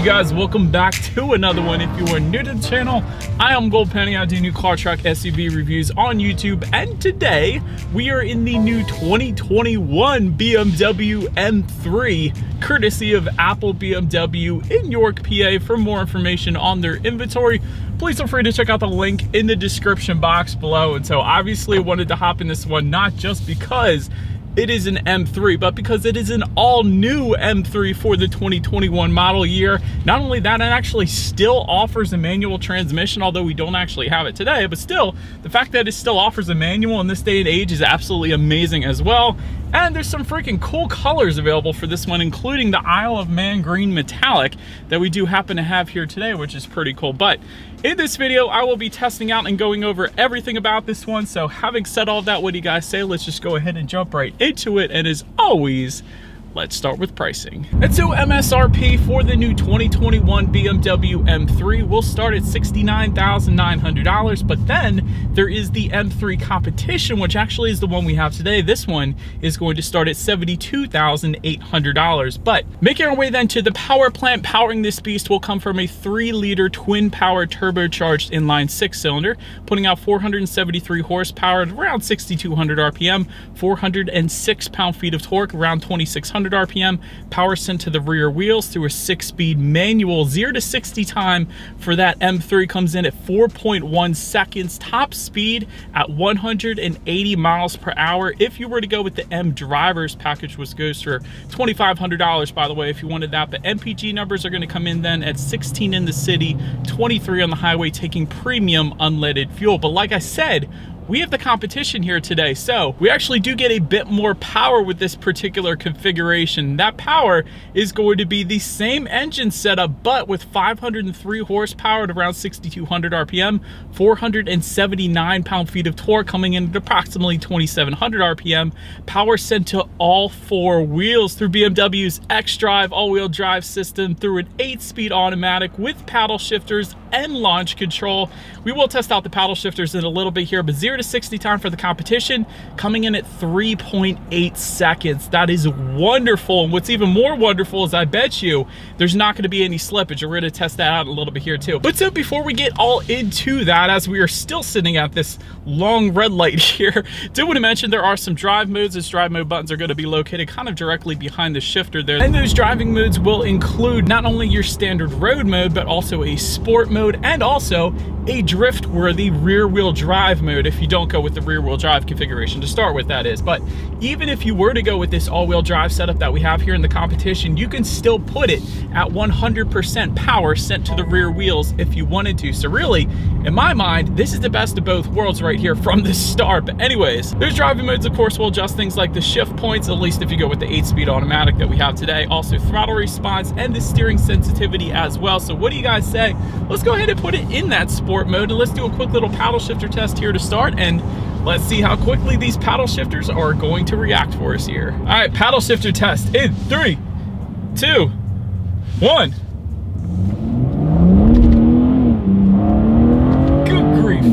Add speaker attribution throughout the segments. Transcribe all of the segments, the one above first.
Speaker 1: guys, welcome back to another one. If you are new to the channel, I am Gold Penny. I do new car, truck, SUV reviews on YouTube, and today we are in the new 2021 BMW M3, courtesy of Apple BMW in York, PA. For more information on their inventory, please feel free to check out the link in the description box below. And so obviously I wanted to hop in this one, not just because it is an M3, but because it is an all-new M3 for the 2021 model year. Not only that, it actually still offers a manual transmission, although we don't actually have it today, but still, the fact that it still offers a manual in this day and age is absolutely amazing as well. And there's some freaking cool colors available for this one, including the Isle of Man green metallic that we do happen to have here today, which is pretty cool. But in this video, I will be testing out and going over everything about this one. So having said all that, what do you guys say? Let's just go ahead and jump right into it. And as always, let's start with pricing. And so MSRP for the new 2021 BMW M3 will start at $69,900, but then there is the M3 competition, which actually is the one we have today. This one is going to start at $72,800. But making our way then to the power plant powering this beast will come from a 3-liter twin power turbocharged inline 6-cylinder, putting out 473 horsepower at around 6,200 RPM, 406 pound-feet of torque, around 2,600 RPM, power sent to the rear wheels through a 6-speed manual. 0 to 60 time for that M3 comes in at 4.1 seconds, top speed at 180 miles per hour. If you were to go with the M drivers package, which goes for $2,500, by the way, if you wanted that, but MPG numbers are going to come in then at 16 in the city, 23 on the highway, taking premium unleaded fuel. But like I said, we have the competition here today, so we actually do get a bit more power with this particular configuration. That power is going to be the same engine setup, but with 503 horsepower at around 6,200 RPM, 479 pound-feet of torque, coming in at approximately 2,700 RPM, power sent to all 4 wheels through BMW's xDrive all-wheel drive system through an 8-speed automatic with paddle shifters and launch control. We will test out the paddle shifters in a little bit here, but 0 to 60 time for the competition coming in at 3.8 seconds. That is wonderful. And what's even more wonderful is I bet you there's not going to be any slippage. We're going to test that out a little bit here too. But so before we get all into that, as we are still sitting at this long red light here, do want to mention there are some drive modes. Those drive mode buttons are going to be located kind of directly behind the shifter there. And those driving modes will include not only your standard road mode, but also a sport mode and also a drift-worthy rear-wheel drive mode if you don't go with the rear-wheel drive configuration to start with, that is. But even if you were to go with this all-wheel drive setup that we have here in the competition, you can still put it at 100% power sent to the rear wheels if you wanted to. So really, in my mind, this is the best of both worlds right here from the start. But anyways, those driving modes, of course, will adjust things like the shift points, at least if you go with the 8-speed automatic that we have today. Also throttle response and the steering sensitivity as well. So what do you guys say? Let's go ahead and put it in that sport mode, and let's do a quick little paddle shifter test here to start, and let's see how quickly these paddle shifters are going to react for us here. All right, paddle shifter test in 3, 2, 1. Good grief.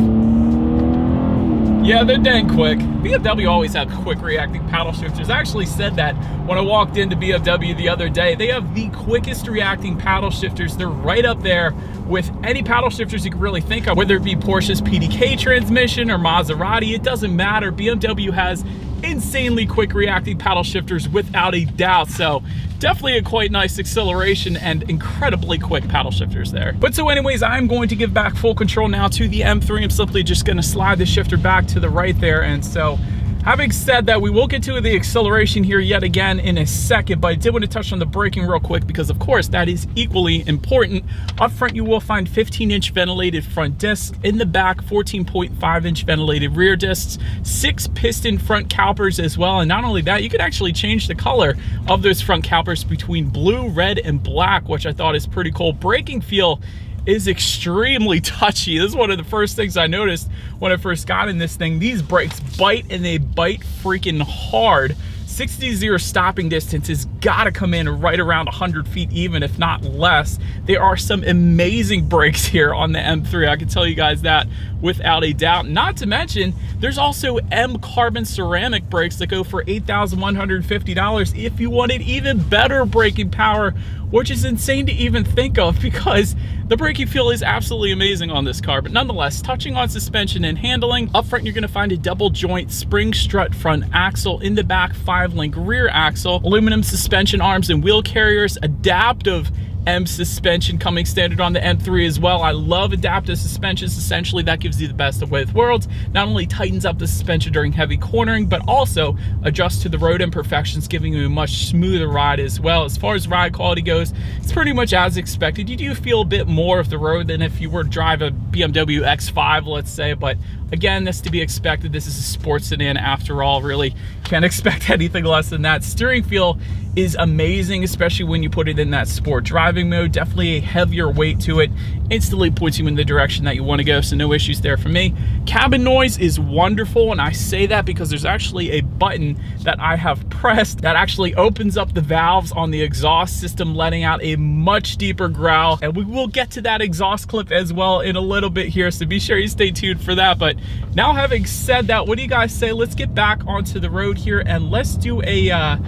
Speaker 1: Yeah, they're dang quick. BMW always have quick reacting paddle shifters. I actually said that when I walked into BMW the other day. They have the quickest reacting paddle shifters. They're right up there with any paddle shifters you can really think of, whether it be Porsche's PDK transmission or Maserati, it doesn't matter. BMW has insanely quick reacting paddle shifters without a doubt. So definitely a quite nice acceleration and incredibly quick paddle shifters there. But so anyways, I'm going to give back full control now to the M3. I'm simply just going to slide the shifter back to the right there. And so having said that, we will get to the acceleration here yet again in a second, but I did want to touch on the braking real quick because of course that is equally important. Up front, you will find 15-inch ventilated front discs. In the back, 14.5-inch ventilated rear discs, 6 piston front calipers as well. And not only that, you can actually change the color of those front calipers between blue, red, and black, which I thought is pretty cool. Braking feel is extremely touchy. This is one of the first things I noticed when I first got in this thing. These brakes bite, and they bite freaking hard. 60-0 stopping distance has got to come in right around 100 feet, even if not less. There are some amazing brakes here on the M3. I can tell you guys that without a doubt. Not to mention, there's also M carbon ceramic brakes that go for $8,150 if you wanted even better braking power which is insane to even think of because the braking feel is absolutely amazing on this car. But nonetheless, touching on suspension and handling, up front you're going to find a double joint spring strut front axle, in the back 5-link rear axle, aluminum suspension arms and wheel carriers, adaptive M suspension coming standard on the M3 as well. I love adaptive suspensions. Essentially, that gives you the best of both worlds. Not only tightens up the suspension during heavy cornering, but also adjusts to the road imperfections, giving you a much smoother ride as well. As far as ride quality goes, it's pretty much as expected. You do feel a bit more of the road than if you were to drive a BMW X5, let's say, but again, that's to be expected. This is a sports sedan after all. Really can't expect anything less than that. Steering feel is amazing, especially when you put it in that sport driving mode. Definitely a heavier weight to it. Instantly puts you in the direction that you want to go, so no issues there for me. Cabin noise is wonderful, and I say that because there's actually a button that I have pressed that actually opens up the valves on the exhaust system, letting out a much deeper growl. And we will get to that exhaust clip as well in a little bit here, so be sure you stay tuned for that. But now, having said that, what do you guys say? Let's get back onto the road here and let's do a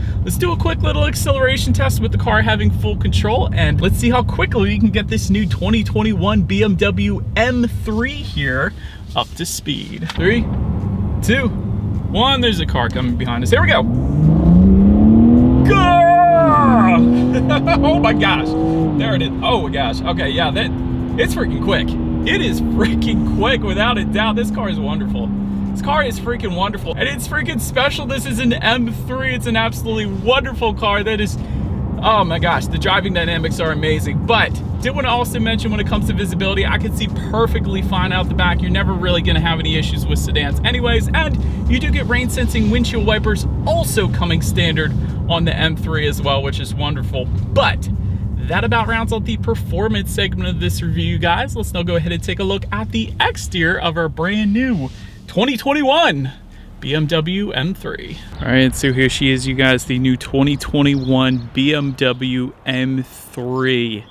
Speaker 1: quick little acceleration test with the car having full control, and let's see how quickly we can get this new 2021 BMW M3 here up to speed. 3, 2, 1. There's a car coming behind us. Here we go. Oh my gosh, there it is. Oh my gosh. Okay, yeah, it's freaking quick. It is freaking quick, without a doubt. This car is wonderful. This car is freaking wonderful, and it's freaking special. This is an M3. It's an absolutely wonderful car that is, oh my gosh, the driving dynamics are amazing. But did want to also mention, when it comes to visibility, I can see perfectly fine out the back. You're never really going to have any issues with sedans anyways, and you do get rain sensing windshield wipers also coming standard on the M3 as well, which is wonderful. But that about rounds out the performance segment of this review, guys. Let's now go ahead and take a look at the exterior of our brand new 2021 BMW M3. All right, so here she is, you guys, the new 2021 BMW M3.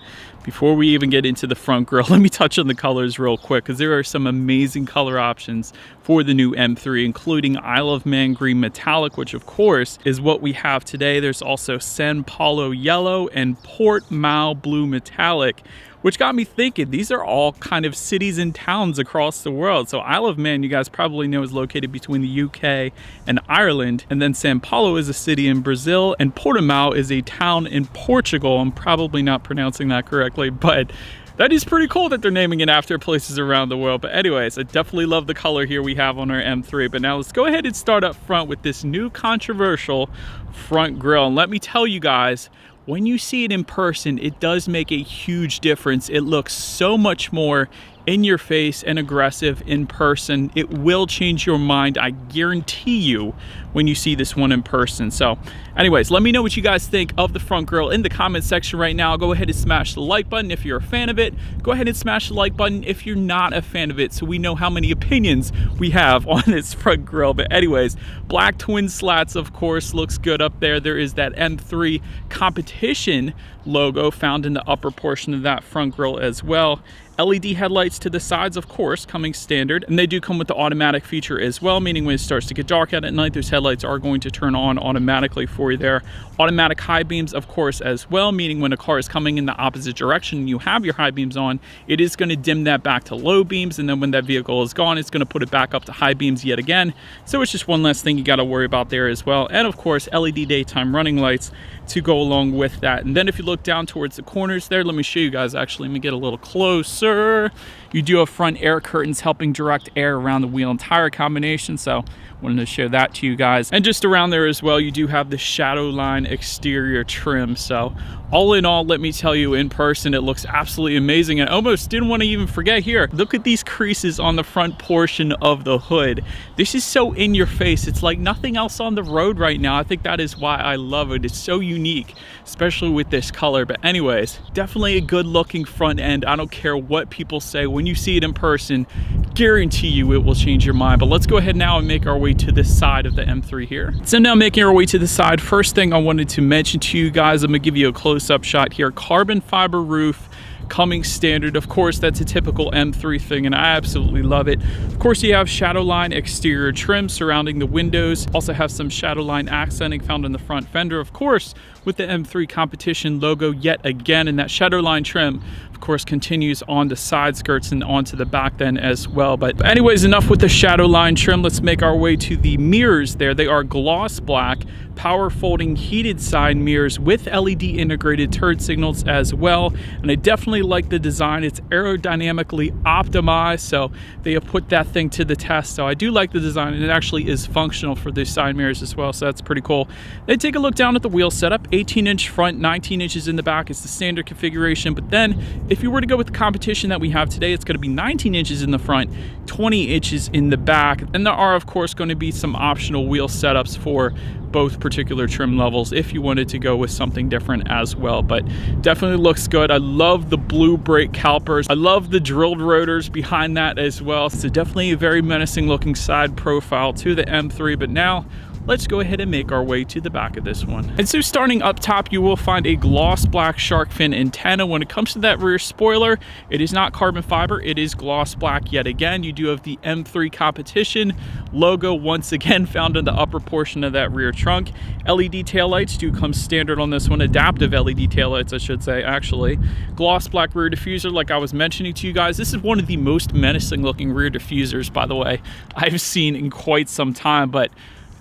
Speaker 1: Before we even get into the front grille, let me touch on the colors real quick, because there are some amazing color options for the new M3, including Isle of Man Green Metallic, which of course is what we have today. There's also San Paulo Yellow and Portimao Blue Metallic, which got me thinking, these are all kind of cities and towns across the world. So Isle of Man, you guys probably know, is located between the UK and Ireland. And then San Paulo is a city in Brazil, and Portimao is a town in Portugal. I'm probably not pronouncing that correctly, but that is pretty cool that they're naming it after places around the world. But anyways, I definitely love the color here we have on our M3. But now let's go ahead and start up front with this new controversial front grille. And let me tell you guys, when you see it in person, it does make a huge difference. It looks so much more in your face and aggressive in person. It will change your mind, I guarantee you, when you see this one in person. So anyways, let me know what you guys think of the front grille in the comment section right now. Go ahead and smash the like button if you're a fan of it. Go ahead and smash the like button if you're not a fan of it, so we know how many opinions we have on this front grille. But anyways, black twin slats, of course, looks good up there. There is that M3 competition logo found in the upper portion of that front grille as well. LED headlights to the sides, of course, coming standard, and they do come with the automatic feature as well, meaning when it starts to get dark out at night, those headlights are going to turn on automatically for you there. Automatic high beams, of course, as well, meaning when a car is coming in the opposite direction and you have your high beams on, it is going to dim that back to low beams, and then when that vehicle is gone, it's going to put it back up to high beams yet again. So it's just one less thing you got to worry about there as well. And of course, LED daytime running lights to go along with that. And then if you look down towards the corners there, let me show you guys, actually, let me get a little closer. You do have front air curtains helping direct air around the wheel and tire combination, so wanted to show that to you guys. And just around there as well, you do have the shadow line exterior trim. So all in all, let me tell you, in person, it looks absolutely amazing. And almost didn't want to even forget here, look at these creases on the front portion of the hood. This is so in your face. It's like nothing else on the road right now. I think that is why I love it. It's so unique, especially with this color. But anyways, definitely a good looking front end. I don't care what people say. When you see it in person, guarantee you it will change your mind. But let's go ahead now and make our way to this side of the M3 here. So now making our way to the side, first thing I wanted to mention to you guys, I'm gonna give you a close-up shot here. Carbon fiber roof, coming standard. Of course, that's a typical M3 thing, and I absolutely love it. Of course, you have Shadowline exterior trim surrounding the windows. Also have some Shadowline accenting found in the front fender, of course, with the M3 competition logo yet again, and that Shadowline trim, of course, continues on the side skirts and onto the back then as well. But anyways, enough with the Shadowline trim. Let's make our way to the mirrors there. They are gloss black, power folding heated side mirrors with LED integrated turn signals as well. And I definitely like the design. It's aerodynamically optimized, so they have put that thing to the test. So I do like the design, and it actually is functional for these side mirrors as well, so that's pretty cool. Then take a look down at the wheel setup. 18-inch front, 19 inches in the back. It's the standard configuration, but then if you were to go with the competition that we have today, it's going to be 19 inches in the front, 20 inches in the back. And there are, of course, going to be some optional wheel setups for both particular trim levels if you wanted to go with something different as well. But definitely looks good. I love the blue brake calipers. I love the drilled rotors behind that as well. So definitely a very menacing looking side profile to the M3. But now let's go ahead and make our way to the back of this one. And so starting up top, you will find a gloss black shark fin antenna. When it comes to that rear spoiler, it is not carbon fiber, it is gloss black yet again. You do have the M3 competition logo once again found in the upper portion of that rear trunk. LED taillights do come standard on this one, adaptive LED taillights I should say actually. Gloss black rear diffuser like I was mentioning to you guys. This is one of the most menacing looking rear diffusers, by the way, I've seen in quite some time. But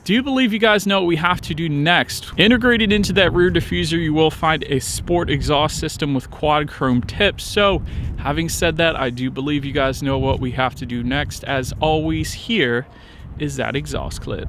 Speaker 1: do you believe you guys know what we have to do next? Integrated into that rear diffuser, you will find a sport exhaust system with quad chrome tips. So having said that, I do believe you guys know what we have to do next. As always, here is that exhaust clip.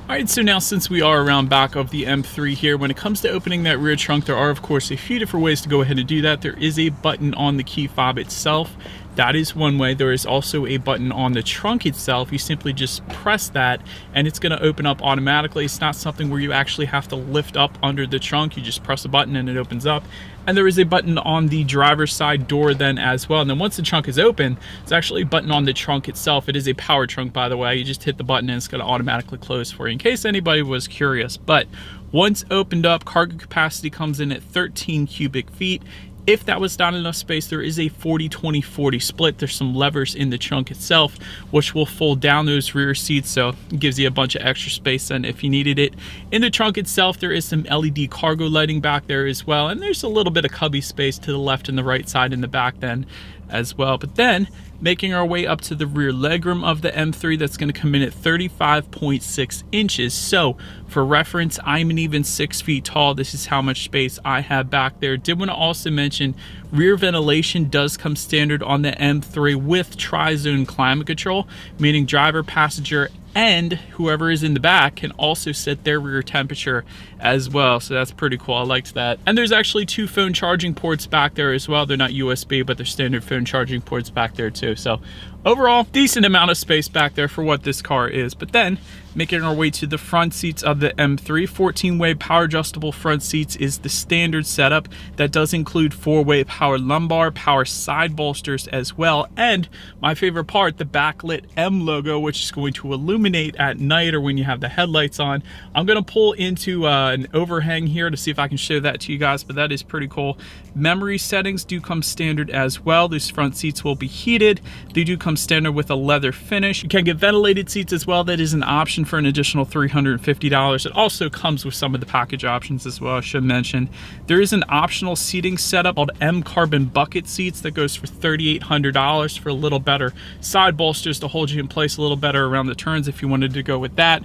Speaker 1: Alright, so now since we are around back of the M3 here, when it comes to opening that rear trunk, there are of course a few different ways to go ahead and do that. There is a button on the key fob itself. That is one way. There is also a button on the trunk itself. You simply just press that and it's going to open up automatically. It's not something where you actually have to lift up under the trunk. You just press a button and it opens up. And there is a button on the driver's side door then as well. And then once the trunk is open, it's actually a button on the trunk itself. It is a power trunk, by the way. You just hit the button and it's going to automatically close for you, in case anybody was curious. But once opened up, cargo capacity comes in at 13 cubic feet. If that was not enough space, there is a 40-20-40 split. There's some levers in the trunk itself, which will fold down those rear seats, so it gives you a bunch of extra space then if you needed it. In the trunk itself, there is some LED cargo lighting back there as well, and there's a little bit of cubby space to the left and the right side in the back then as well. But then making our way up to the rear legroom of the M3, that's going to come in at 35.6 inches. So for reference, I'm an even 6 feet tall. This is how much space I have back there. Did want to also mention rear ventilation does come standard on the M3 with tri-zone climate control, meaning driver, passenger, and whoever is in the back can also set their rear temperature as well. So that's pretty cool. I liked that. And there's actually 2 phone charging ports back there as well. They're not USB, but they're standard phone charging ports back there too. So overall, decent amount of space back there for what this car is. But then making our way to the front seats of the M3, 14-way power adjustable front seats is the standard setup. That does include 4-way power lumbar, power side bolsters as well. And my favorite part, the backlit M logo, which is going to illuminate at night or when you have the headlights on. I'm going to pull into an overhang here to see if I can show that to you guys, but that is pretty cool. Memory settings do come standard as well. These front seats will be heated. They do come standard with a leather finish. You can get ventilated seats as well. That is an option for an additional $350. It also comes with some of the package options as well, I should mention. There is an optional seating setup called M Carbon bucket seats that goes for $3,800 for a little better side bolsters to hold you in place a little better around the turns if you wanted to go with that.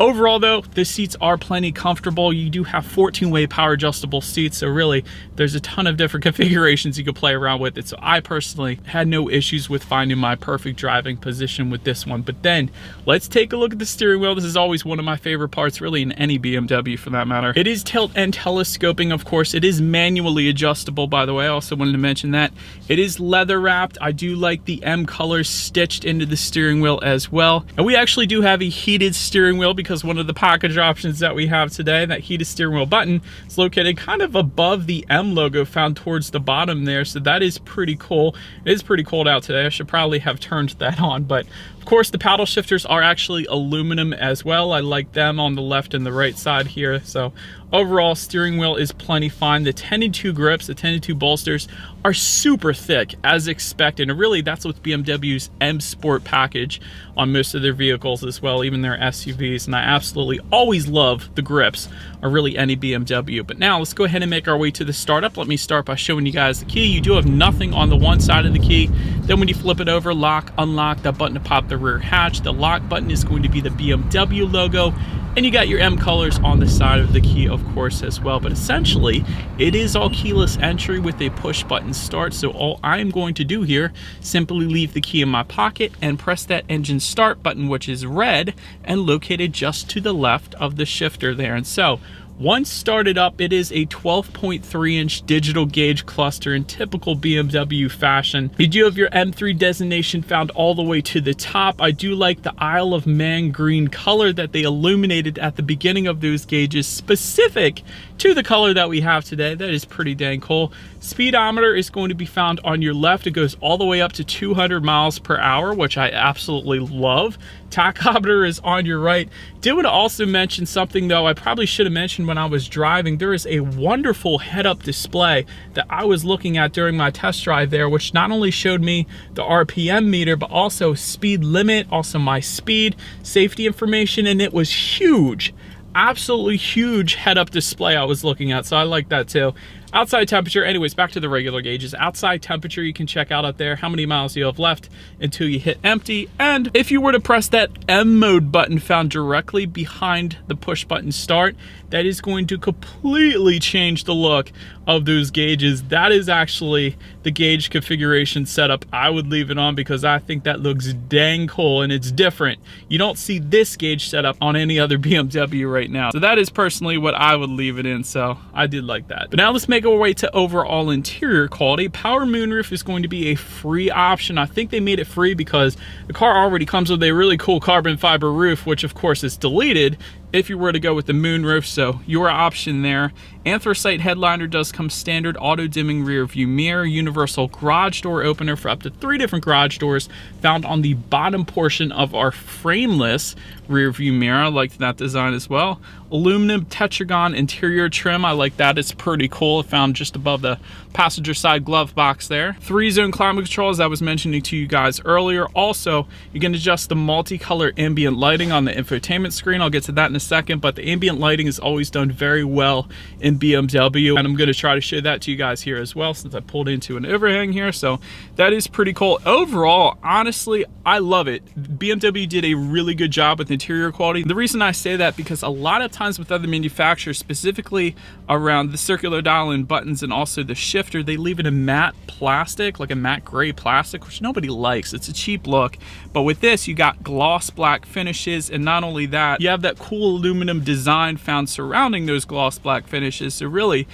Speaker 1: Overall though, the seats are plenty comfortable. You do have 14-way power adjustable seats, so really there's a ton of different configurations you can play around with it. So I personally had no issues with finding my perfect driving position with this one. But then let's take a look at the steering wheel. This is always one of my favorite parts, really, in any BMW for that matter. It is tilt and telescoping, of course. It is manually adjustable, by the way. I also wanted to mention that. It is leather wrapped. I do like the M colors stitched into the steering wheel as well. And we actually do have a heated steering wheel because one of the package options that we have today, that heated steering wheel button, is located kind of above the M logo found towards the bottom there. So that is pretty cool. It is pretty cold out today. I should probably have turned that on, but of course the paddle shifters are actually aluminum as well. I like them on the left and the right side here. So overall, steering wheel is plenty fine. The 10-2 grips, the 10-2 bolsters are super thick as expected. And really that's with BMW's M Sport package on most of their vehicles as well, even their SUVs. And I absolutely always love the grips or really any BMW. But now let's go ahead and make our way to the startup. Let me start by showing you guys the key. You do have nothing on the one side of the key. Then when you flip it over, lock, unlock, that button to pop the rear hatch. The lock button is going to be the BMW logo. And you got your M colors on the side of the key, of course, as well. But essentially, it is all keyless entry with a push button start. So all I'm going to do here, simply leave the key in my pocket and press that engine start button, which is red and located just to the left of the shifter there. And so once started up, it is a 12.3-inch digital gauge cluster in typical BMW fashion. You do have your M3 designation found all the way to the top. I do like the Isle of Man green color that they illuminated at the beginning of those gauges, specific to the color that we have today. That is pretty dang cool. Speedometer is going to be found on your left. It goes all the way up to 200 miles per hour, which I absolutely love. Tachometer is on your right. Did want to also mention something though I probably should have mentioned when I was driving. There is a wonderful head-up display that I was looking at during my test drive there, which not only showed me the RPM meter, but also speed limit, also my speed, safety information, and it was huge. Absolutely huge head-up display I was looking at, so I like that too. Outside temperature, anyways, back to the regular gauges. Outside temperature, you can check out up there how many miles you have left until you hit empty. And if you were to press that M mode button found directly behind the push button start, that is going to completely change the look of those gauges. That is actually the gauge configuration setup I would leave it on because I think that looks dang cool and it's different. You don't see this gauge setup on any other BMW right now. So that is personally what I would leave it in, so I did like that. But now let's make our way to overall interior quality. Power moonroof is going to be a free option. I think they made it free because the car already comes with a really cool carbon fiber roof, which of course is deleted if you were to go with the moonroof, so your option there. Anthracite headliner does come standard, auto dimming rear view mirror, universal garage door opener for up to 3 different garage doors found on the bottom portion of our frameless rear view mirror. I liked that design as well. Aluminum tetragon interior trim, I like that, it's pretty cool. Found just above the passenger side glove box there. 3-zone climate control, as I was mentioning to you guys earlier. Also, you can adjust the multicolor ambient lighting on the infotainment screen. I'll get to that in a second, but the ambient lighting is always done very well in BMW, and I'm going to try to show that to you guys here as well since I pulled into an overhang here. So that is pretty cool. Overall, honestly, I love it. BMW did a really good job with interior quality. The reason I say that because a lot of times with other manufacturers, specifically around the circular dial-in buttons and also the shifter, they leave it in matte plastic, like a matte gray plastic, which nobody likes. It's a cheap look. But with this, you got gloss black finishes, and not only that, you have that cool aluminum design found surrounding those gloss black finishes. So really,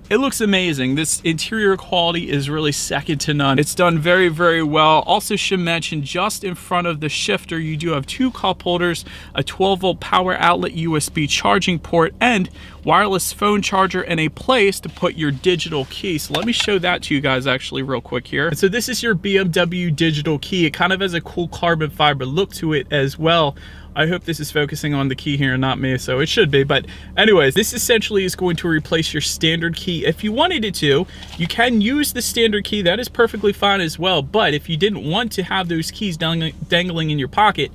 Speaker 1: it looks amazing. This interior quality is really second to none. It's done very, very well. Also should mention, just in front of the shifter, you do have 2 cup holders, a 12-volt power outlet USB charging port, and wireless phone charger, and a place to put your digital key. So let me show that to you guys actually real quick here. And so this is your BMW digital key. It kind of has a cool carbon fiber look to it as well. I hope this is focusing on the key here and not me, so it should be. But anyways, this essentially is going to replace your standard key. If you wanted it to, you can use the standard key. That is perfectly fine as well. But if you didn't want to have those keys dangling in your pocket,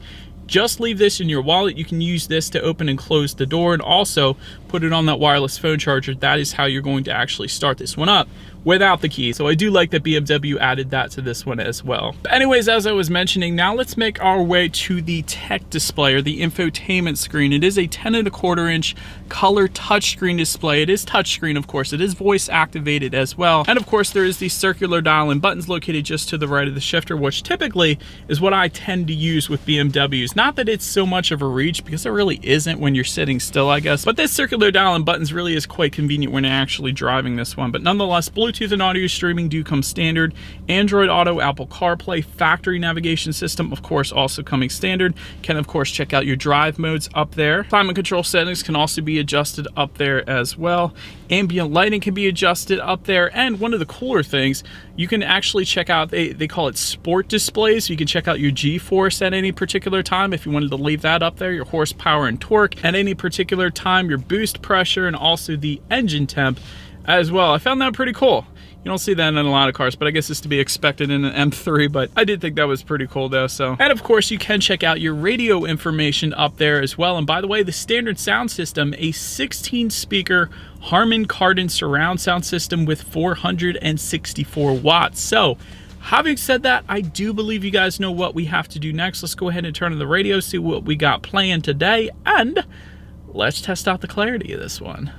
Speaker 1: just leave this in your wallet. You can use this to open and close the door, and also put it on that wireless phone charger. That is how you're going to actually start this one up without the key. So I do like that BMW added that to this one as well. But anyways, as I was mentioning, now let's make our way to the tech display, or the infotainment screen. It is a 10.25 inch color touchscreen display. It is touchscreen, of course. It is voice activated as well. And of course, there is the circular dial and buttons located just to the right of the shifter, which typically is what I tend to use with BMWs. Not that it's so much of a reach, because it really isn't when you're sitting still, I guess. But this circular dial and buttons really is quite convenient when you're actually driving this one. But nonetheless, Bluetooth and audio streaming do come standard. Android Auto, Apple CarPlay, factory navigation system, of course, also coming standard. Can, of course, check out your drive modes up there. Climate control settings can also be adjusted up there as well. Ambient lighting can be adjusted up there. And one of the cooler things, you can actually check out, they call it sport displays. So you can check out your G-force at any particular time if you wanted to leave that up there, your horsepower and torque at any particular time, your boost pressure, and also the engine temp as well. I found that pretty cool. You don't see that in a lot of cars, but I guess it's to be expected in an M3, but I did think that was pretty cool though. So, and of course you can check out your radio information up there as well. And by the way, the standard sound system, a 16 speaker Harman Kardon surround sound system with 464 watts. So having said that, I do believe you guys know what we have to do next. Let's go ahead and turn on the radio, see what we got playing today, and let's test out the clarity of this one.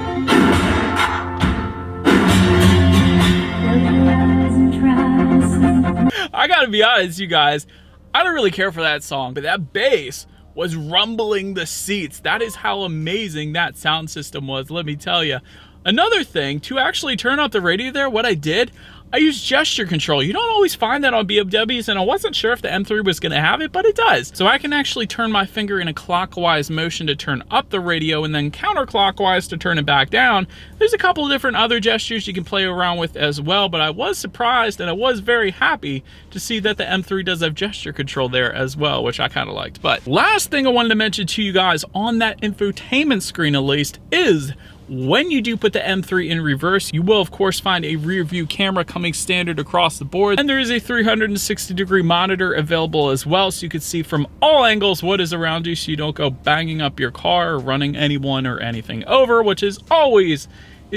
Speaker 1: I gotta be honest, you guys, I don't really care for that song, but that bass was rumbling the seats. That is how amazing that sound system was, let me tell you. Another thing, to actually turn up the radio there, what I did, I used gesture control. You don't always find that on BMWs, and I wasn't sure if the M3 was gonna have it, but it does. So I can actually turn my finger in a clockwise motion to turn up the radio, and then counterclockwise to turn it back down. There's a couple of different other gestures you can play around with as well, but I was surprised and I was very happy to see that the M3 does have gesture control there as well, which I kind of liked. But last thing I wanted to mention to you guys on that infotainment screen at least is, when you do put the M3 in reverse, you will of course find a rear view camera coming standard across the board, and there is a 360-degree monitor available as well, so you can see from all angles what is around you, so you don't go banging up your car or running anyone or anything over, which is always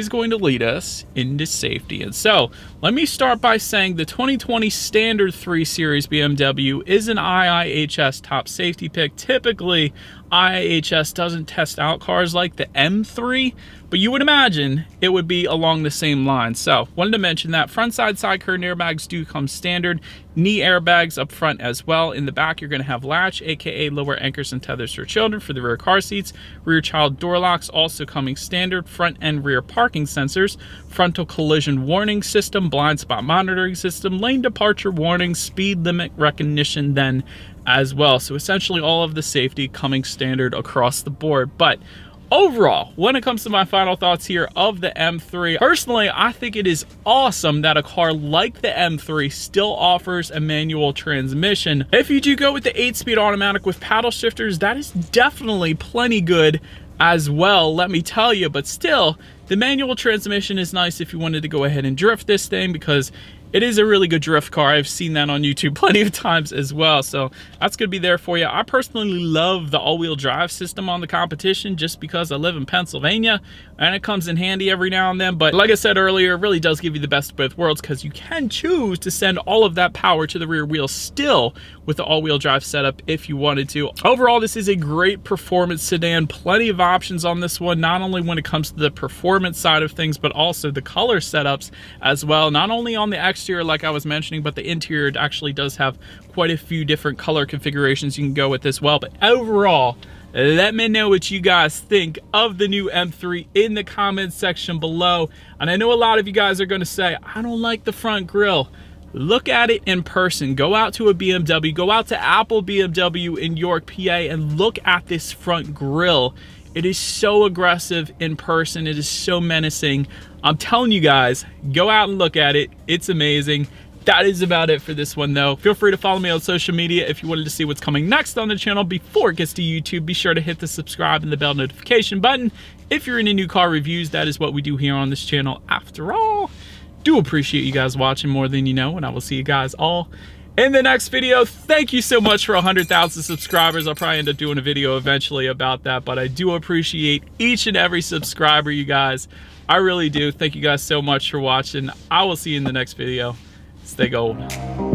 Speaker 1: going to lead us into safety. And so let me start by saying the 2020 Standard 3 Series BMW is an IIHS top safety pick. Typically, IIHS doesn't test out cars like the M3, but you would imagine it would be along the same line. So wanted to mention that front side curtain airbags do come standard. Knee airbags up front as well. In the back, you're going to have latch, aka lower anchors and tethers for children for the rear car seats. Rear child door locks also coming standard. Front and rear parking sensors. Frontal collision warning system. Blind spot monitoring system. Lane departure warning. Speed limit recognition then as well. So essentially all of the safety coming standard across the board. But overall, when it comes to my final thoughts here of the M3, personally, I think it is awesome that a car like the M3 still offers a manual transmission. If you do go with the 8-speed automatic with paddle shifters, that is definitely plenty good as well, let me tell you. But still, the manual transmission is nice if you wanted to go ahead and drift this thing, because it is a really good drift car. I've seen that on YouTube plenty of times as well. So that's going to be there for you. I personally love the all-wheel drive system on the competition just because I live in Pennsylvania and it comes in handy every now and then. But like I said earlier, it really does give you the best of both worlds, because you can choose to send all of that power to the rear wheel still with the all-wheel drive setup if you wanted to. Overall, this is a great performance sedan. Plenty of options on this one, not only when it comes to the performance side of things, but also the color setups as well. Not only on the exterior, like I was mentioning, but the interior actually does have quite a few different color configurations you can go with as well. But overall, let me know what you guys think of the new M3 in the comments section below. And I know a lot of you guys are going to say, I don't like the front grille. Look at it in person. Go out to a BMW, go out to Apple BMW in York, PA, and look at this front grille. It is so aggressive in person. It is so menacing. I'm telling you guys, go out and look at it. It's amazing. That is about it for this one though. Feel free to follow me on social media if you wanted to see what's coming next on the channel before it gets to YouTube. Be sure to hit the subscribe and the bell notification button. If you're into new car reviews, that is what we do here on this channel after all. Do appreciate you guys watching more than you know, and I will see you guys all in the next video. Thank you so much for 100,000 subscribers. I'll probably end up doing a video eventually about that, but I do appreciate each and every subscriber, you guys. I really do. Thank you guys so much for watching. I will see you in the next video. Stay gold.